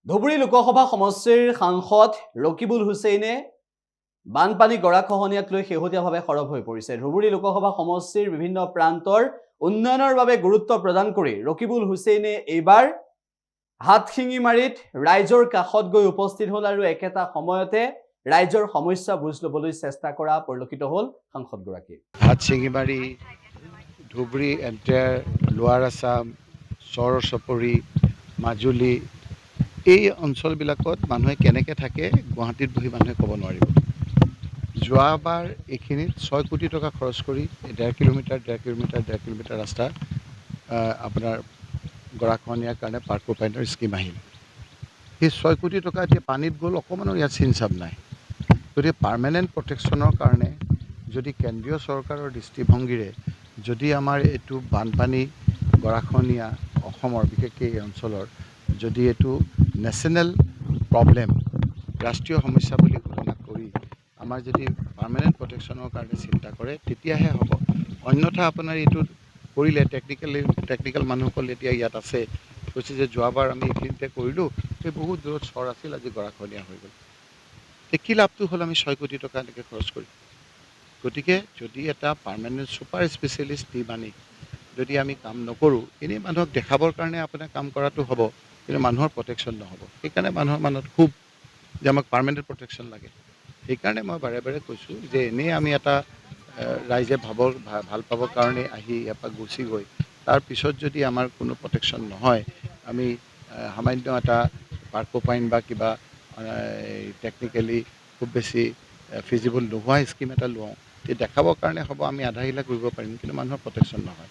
ধুবুৰী লোকসভা সমষ্টিৰ সাংসদ ৰকিবুল হুছেইনে বানপানী গৰাখহনীয়াক লৈ শেহতীয়াভাৱে সৰব হৈ পৰিছে। ধুবুৰী লোকসভা সমষ্টিৰ বিভিন্ন প্ৰান্তৰ উন্নয়নৰ বাবে গুৰুত্ব প্ৰদান কৰি ৰকিবুল হুছেইনে এইবাৰ হাতশিঙিমাৰীত ৰাইজৰ কাষত গৈ উপস্থিত হ'ল আৰু একেটা সময়তে ৰাইজৰ সমস্যা বুজ ল'বলৈ চেষ্টা কৰা পৰিলক্ষিত হ'ল সাংসদগৰাকী। হাতশিঙিমাৰী, ধুবুৰী এণ্টায়াৰ, লোৱাৰ আছাম, চৰ চপৰি, মাজুলী এই অঞ্চলবিলাকত মানুহে কেনেকৈ থাকে গুৱাহাটীত বহি মানুহে ক'ব নোৱাৰিব। যোৱাবাৰ এইখিনিত 6 কোটি টকা খৰচ কৰি 1.5 কিলোমিটাৰ ৰাস্তা আপোনাৰ গৰাখহনীয়াৰ কাৰণে পাৰ্কো পাইনৰ স্কিম আহিল। সেই 6 কোটি টকা এতিয়া পানীত গ'ল, অকণমানো ইয়াত চিন-চাপ নাই। গতিকে পাৰ্মানেণ্ট প্ৰটেকশ্যনৰ কাৰণে যদি কেন্দ্ৰীয় চৰকাৰৰ দৃষ্টিভংগীৰে যদি আমাৰ এইটো বানপানী গৰাখহনীয়া অসমৰ বিশেষকৈ এই অঞ্চলৰ যদি এইটো নেশ্যনেল প্ৰব্লেম, ৰাষ্ট্ৰীয় সমস্যা বুলি ঘোষণা কৰি আমাৰ যদি পাৰ্মানেণ্ট প্ৰটেকশ্যনৰ কাৰণে চিন্তা কৰে তেতিয়াহে হ'ব। অন্যথা আপোনাৰ এইটো কৰিলে টেকনিকেল মানুহসকল এতিয়া ইয়াত আছে, কৈছে যে যোৱাবাৰ আমি এইখিনিতে কৰিলোঁ, সেই বহুত দূৰত চৰ আছিল, আজি গৰাখহনীয়া হৈ গ'ল। কি লাভটো হ'ল আমি 6 কোটি টকা এনেকৈ খৰচ কৰি। গতিকে যদি এটা পাৰ্মানেণ্ট ছুপাৰ স্পেচিয়েলিষ্ট টিম আনি যদি আমি কাম নকৰোঁ, এনেই মানুহক দেখাবৰ কাৰণে আপোনাৰ কাম কৰাটো হ'ব, কিন্তু মানুহৰ প্ৰটেকশ্যন নহ'ব। সেইকাৰণে মানুহৰ মনত খুব যে আমাক পাৰ্মানেণ্ট প্ৰটেকশ্যন লাগে। সেইকাৰণে মই বাৰে বাৰে কৈছোঁ যে এনেই আমি এটা ৰাইজে ভাল পাবৰ কাৰণে আহি ইয়াৰ পৰা গুচি গৈ তাৰপিছত যদি আমাৰ কোনো প্ৰটেকশ্যন নহয়, আমি সামান্য এটা পাৰ্কো পাইন বা কিবা টেকনিকেলি খুব বেছি ফিজিবল নোহোৱা স্কিম এটা লওঁ, তেতিয়া দেখাবৰ কাৰণে হ'ব, আমি আধাহিলা কৰিব পাৰিম, কিন্তু মানুহৰ প্ৰটেকশ্যন নহয়।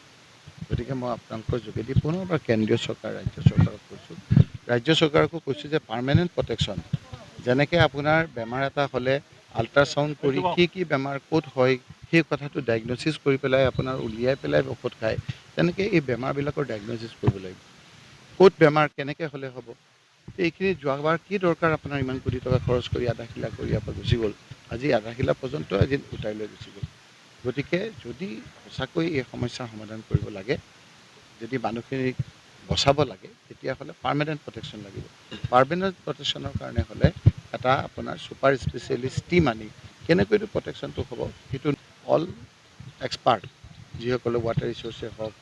গতিকে মই আপোনালোকৰ যোগেদি পুনৰবাৰ কেন্দ্ৰীয় চৰকাৰ, ৰাজ্য চৰকাৰক কৈছোঁ, ৰাজ্য চৰকাৰকো কৈছোঁ যে পাৰ্মানেণ্ট প্ৰটেকশ্যন, যেনেকৈ আপোনাৰ বেমাৰ এটা হ'লে আল্ট্ৰাচাউণ্ড কৰি কি বেমাৰ ক'ত হয় সেই কথাটো ডায়েগন'চিছ কৰি পেলাই আপোনাৰ উলিয়াই পেলাই ঔষধ খায়, তেনেকৈ এই বেমাৰবিলাকৰ ডায়েগন'চিছ কৰিব লাগিব। ক'ত বেমাৰ কেনেকৈ হ'লে হ'ব, এইখিনি যোৱাবাৰ কি দৰকাৰ আপোনাৰ ইমান কোটি টকা খৰচ কৰি আধাশিলা কৰি ইয়াৰ পৰা গুচি গ'ল, আজি আধাশিলা পৰ্যন্ত এদিন উটাই লৈ গুচি গ'ল। গতিকে যদি সঁচাকৈ এই সমস্যাৰ সমাধান কৰিব লাগে, যদি মানুহখিনিক বচাব লাগে, তেতিয়াহ'লে পাৰ্মানেণ্ট প্ৰটেকশ্যন লাগিব। পাৰ্মানেণ্ট প্ৰটেকশ্যনৰ কাৰণে হ'লে এটা আপোনাৰ ছুপাৰ স্পেচিয়েলিষ্ট টিম আনি কেনেকৈতো প্ৰটেকশ্যনটো হ'ব, সেইটো অল এক্সপাৰ্ট যিসকলে ৱাটাৰ ৰিচোৰ্চে হওক,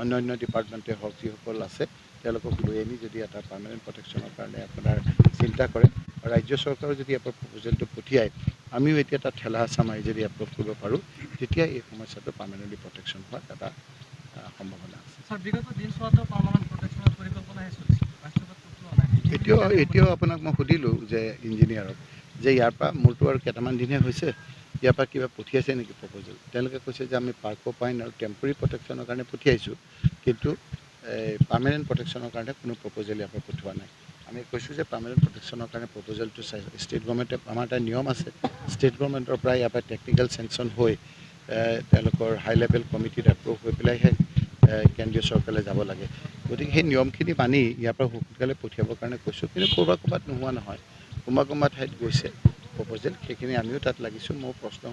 অন্য ডিপাৰ্টমেণ্টে হওক, যিসকল আছে তেওঁলোকক লৈ আনি যদি এটা পাৰ্মানেণ্ট প্ৰটেকশ্যনৰ কাৰণে আপোনাৰ চিন্তা কৰে, ৰাজ্য চৰকাৰেও যদি আপোনাৰ প্ৰপ'জেলটো পঠিয়ায়, আমিও এতিয়া তাত ঠেলা হেঁচা মাৰি যদি এপ্ৰুভ কৰিব পাৰোঁ, তেতিয়া এই সমস্যাটো পাৰ্মানেণ্টলি প্ৰটেকশ্যন হোৱাৰ এটা সম্ভাৱনা আছে। এতিয়াও আপোনাক মই সুধিলোঁ যে ইঞ্জিনিয়াৰক যে ইয়াৰ পৰা মোৰতো আৰু কেইটামান দিনহে হৈছে, ইয়াৰ পৰা কিবা পঠিয়াইছে নেকি প্ৰপ'জেল। তেওঁলোকে কৈছে যে আমি পাৰ্কো পাইন আৰু টেম্পৰেৰী প্ৰটেকশ্যনৰ কাৰণে পঠিয়াইছোঁ, কিন্তু পাৰ্মানেণ্ট প্ৰটেকশ্যনৰ কাৰণে কোনো প্ৰপ'জেল ইয়াৰ পৰা পঠোৱা নাই। আমি কৈছোঁ যে পাৰ্মানেণ্ট প্ৰটেকশ্যনৰ কাৰণে প্ৰপ'জেলটো ষ্টেট গভৰ্ণমেণ্টে, আমাৰ এটা নিয়ম আছে, ষ্টেট গভৰ্ণমেণ্টৰ পৰা ইয়াৰ পৰা টেকনিকেল চেংচন হৈ তেওঁলোকৰ হাই লেভেল কমিটিত এপ্ৰুভ হৈ পেলাইহে কেন্দ্ৰীয় চৰকাৰলৈ যাব লাগে। গতিকে সেই নিয়মখিনি মানি ইয়াৰ পৰা সোনকালে পঠিয়াবৰ কাৰণে কৈছোঁ, কিন্তু ক'ৰবাত নোহোৱা নহয়, কোনোবা ঠাইত গৈছে প্ৰপ'জেল, সেইখিনি আমিও তাত লাগিছোঁ। মোৰ প্ৰশ্ন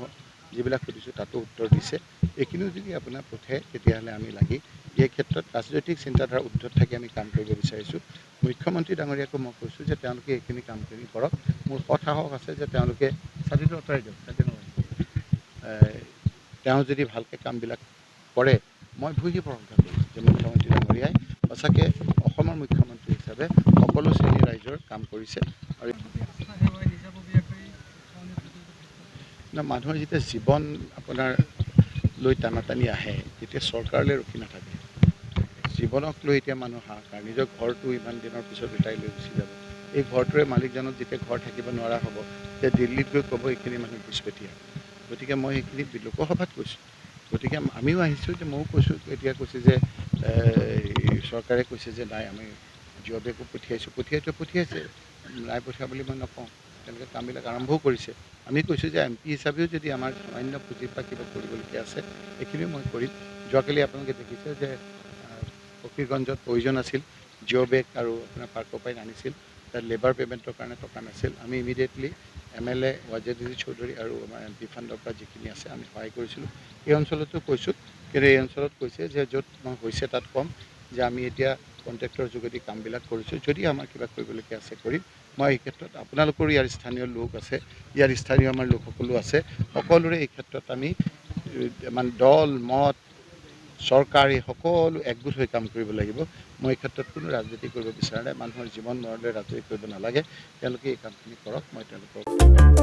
যিবিলাক সুধিছোঁ তাতো উত্তৰ দিছে। এইখিনিও যদি আপোনাৰ পঠিয়ায় তেতিয়াহ'লে আমি লাগি এই ক্ষেত্ৰত ৰাজনৈতিক চিন্তাধাৰা উদ্ধত থাকি আমি কাম কৰিব বিচাৰিছোঁ। মুখ্যমন্ত্ৰী ডাঙৰীয়াকো মই কৈছোঁ যে তেওঁলোকে এইখিনি কামখিনি কৰক। মোৰ সৎ সাহস আছে যে তেওঁলোকে ছাতিটো আঁতৰাই দিয়ক, তেওঁ যদি ভালকৈ কামবিলাক কৰে, মই ভূয়সী প্ৰশংসা কৰিছোঁ যে মুখ্যমন্ত্ৰী ডাঙৰীয়াই সঁচাকৈ অসমৰ মুখ্যমন্ত্ৰী হিচাপে সকলো শ্ৰেণীৰ ৰাইজৰ কাম কৰিছে। আৰু মানুহৰ যেতিয়া জীৱন আপোনাৰ লৈ টানাটানি আহে, তেতিয়া চৰকাৰলৈ ৰখি নাথাকে। জীৱনক লৈ এতিয়া মানুহ হাহাকাৰ, নিজৰ ঘৰটো ইমান দিনৰ পিছত উটাই লৈ গুচি যাব। এই ঘৰটোৰে মালিকজনক যেতিয়া ঘৰ থাকিব নোৱাৰা হ'ব, তেতিয়া দিল্লীত গৈ ক'ব এইখিনি মানুহ ঘুচপেঠীয়া। গতিকে মই সেইখিনি লোকসভাত কৈছোঁ। গতিকে আমিও আহিছোঁ যে ময়ো কৈছোঁ, এতিয়া কৈছে যে চৰকাৰে কৈছে যে নাই আমি জিঅ' বেগো পঠিয়াইছে, নাই পঠিওৱা বুলি মই নকওঁ, তেওঁলোকে কামবিলাক আৰম্ভও কৰিছে। আমি কৈছোঁ যে MP হিচাপেও যদি আমাৰ সামান্য পুঁজিৰ পৰা কিবা কৰিবলগীয়া আছে, এইখিনিও মই কৰিম। যোৱাকালি আপোনালোকে দেখিছে যে ফকীৰগঞ্জত প্ৰয়োজন আছিল, জিঅ' বেগ আৰু আপোনাৰ পাৰ্কো পাইন আনিছিল, তাত লেবাৰ পে'মেণ্টৰ কাৰণে টকা নাছিল। আমি ইমিডিয়েটলি MLA ৱাজেদ চৌধুৰী আৰু আমাৰ MP ফাণ্ডৰ পৰা যিখিনি আছে আমি সহায় কৰিছিলোঁ। এই অঞ্চলতো কৈছোঁ, কিন্তু এই অঞ্চলত কৈছে যে য'ত হৈছে তাত কম, যে আমি এতিয়া কণ্ট্ৰেক্টৰ যোগেদি কামবিলাক কৰিছোঁ। যদি আমাৰ কিবা কৰিবলগীয়া আছে কৰিম। মই এই ক্ষেত্ৰত আপোনালোকৰো ইয়াৰ স্থানীয় লোক আছে, ইয়াৰ স্থানীয় আমাৰ লোকসকলো আছে, সকলোৰে এই ক্ষেত্ৰত আমি মানে দল মত চৰকাৰ এই সকলো একগোট হৈ কাম কৰিব লাগিব। মই এই ক্ষেত্ৰত কোনো ৰাজনীতি কৰিব বিচৰা নাই। মানুহৰ জীৱন মৰণলৈ ৰাজনীতি কৰিব নালাগে। তেওঁলোকে এই কামখিনি কৰক, মই তেওঁলোকক